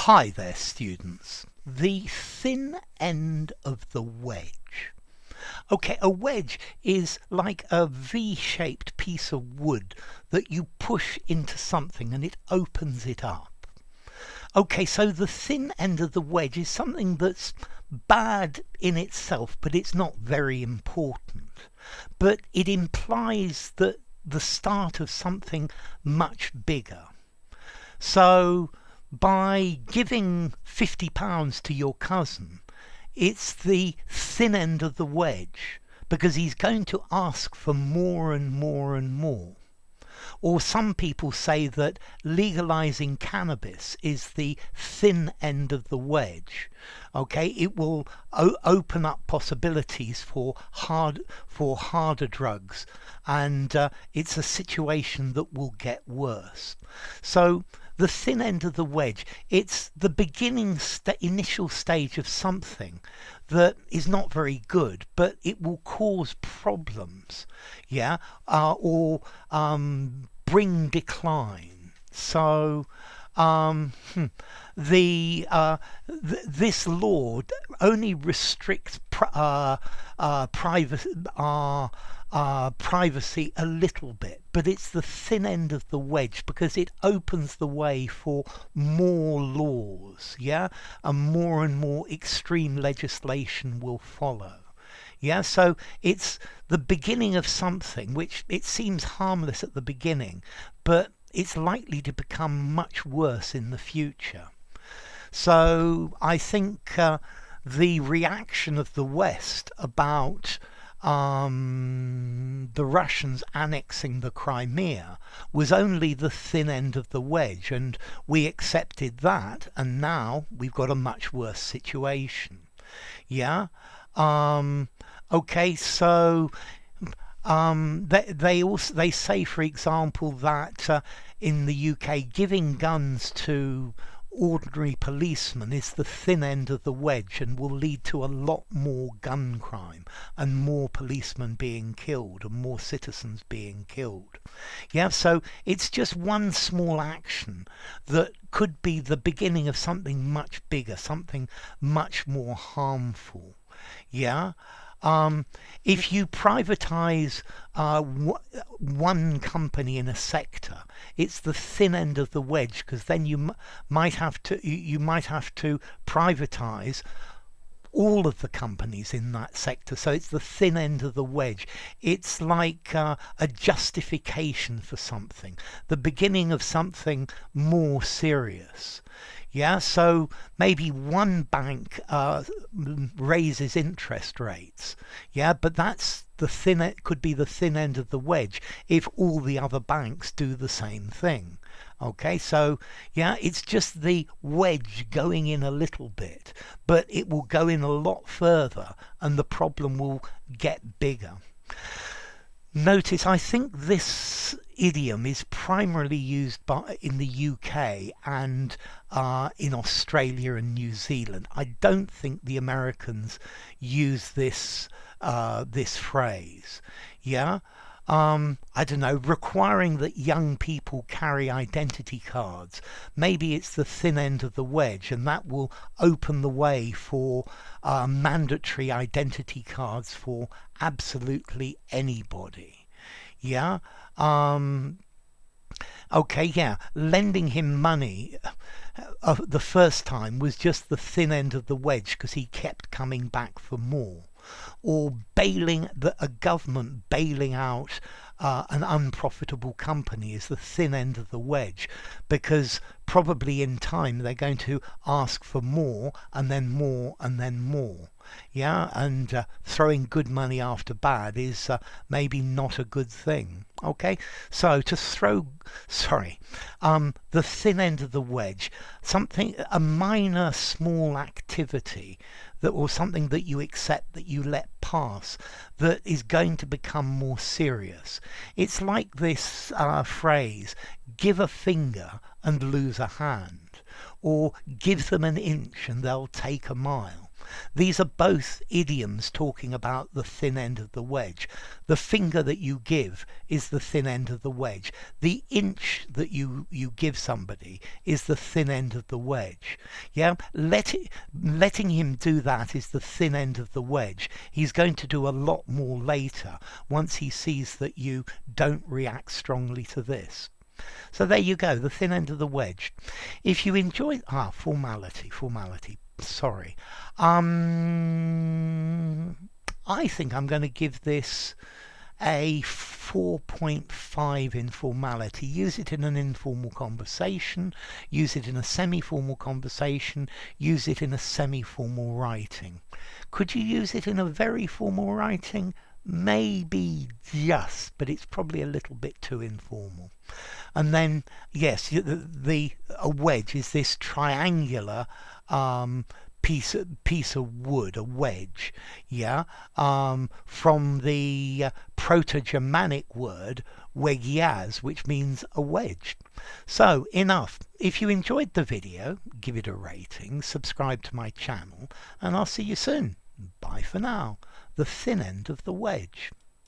Hi there, students. The thin end of the wedge. Okay, a wedge is like a V-shaped piece of wood that you push into something and it opens it up. Okay, so the thin end of the wedge is something that's bad in itself, but it's not very important. But it implies that the start of something much bigger. So by giving £50 to your cousin, it's the thin end of the wedge, because he's going to ask for more and more and more. Or some people say that legalizing cannabis is the thin end of the wedge. Okay, it will open up possibilities for harder drugs, and it's a situation that will get worse. So the thin end of the wedge, it's the initial stage of something that is not very good, but it will cause problems, yeah, or bring decline. So this law only restricts privacy a little bit, but it's the thin end of the wedge because it opens the way for more laws, yeah, and more extreme legislation will follow. Yeah, so it's the beginning of something which it seems harmless at the beginning, but it's likely to become much worse in the future. So I think the reaction of the West about the Russians annexing the Crimea was only the thin end of the wedge, and we accepted that, and now we've got a much worse situation. Yeah. Okay, so they say, for example, that in the UK giving guns to ordinary policemen is the thin end of the wedge and will lead to a lot more gun crime and more policemen being killed and more citizens being killed. Yeah, so it's just one small action that could be the beginning of something much bigger, something much more harmful. Yeah. If you privatize one company in a sector, it's the thin end of the wedge, because then you might have to privatize all of the companies in that sector. So it's the thin end of the wedge. It's like a justification for something, the beginning of something more serious. Yeah, so maybe one bank raises interest rates. Yeah, but it could be the thin end of the wedge if all the other banks do the same thing. Okay, so yeah, it's just the wedge going in a little bit, but it will go in a lot further and the problem will get bigger. Notice, I think this idiom is primarily used in the UK and in Australia and New Zealand. I don't think the Americans use this phrase. Yeah. I don't know, requiring that young people carry identity cards. Maybe it's the thin end of the wedge, and that will open the way for mandatory identity cards for absolutely anybody. Yeah. Okay, yeah, lending him money the first time was just the thin end of the wedge because he kept coming back for more. Or a government bailing out an unprofitable company is the thin end of the wedge, because probably in time they're going to ask for more and then more and then more. Yeah, and throwing good money after bad is maybe not a good thing. Okay, so the thin end of the wedge, a minor small activity or something that you accept, that you let pass, that is going to become more serious. It's like this phrase, give a finger and lose a hand, or give them an inch and they'll take a mile. These are both idioms talking about the thin end of the wedge. The finger that you give is the thin end of the wedge. The inch that you give somebody is the thin end of the wedge. Yeah, letting him do that is the thin end of the wedge. He's going to do a lot more later once he sees that you don't react strongly to this. So there you go, the thin end of the wedge. If you enjoy formality, sorry. I think I'm going to give this a 4.5 in formality. Use it in an informal conversation, use it in a semi-formal conversation, use it in a semi-formal writing. Could you use it in a very formal writing? Maybe just, but it's probably a little bit too informal. And then, yes, a wedge is this triangular piece of wood, a wedge, yeah, from the Proto-Germanic word wegiaz, which means a wedge. So enough. If you enjoyed the video, give it a rating, subscribe to my channel, and I'll see you soon. Bye for now. The thin end of the wedge.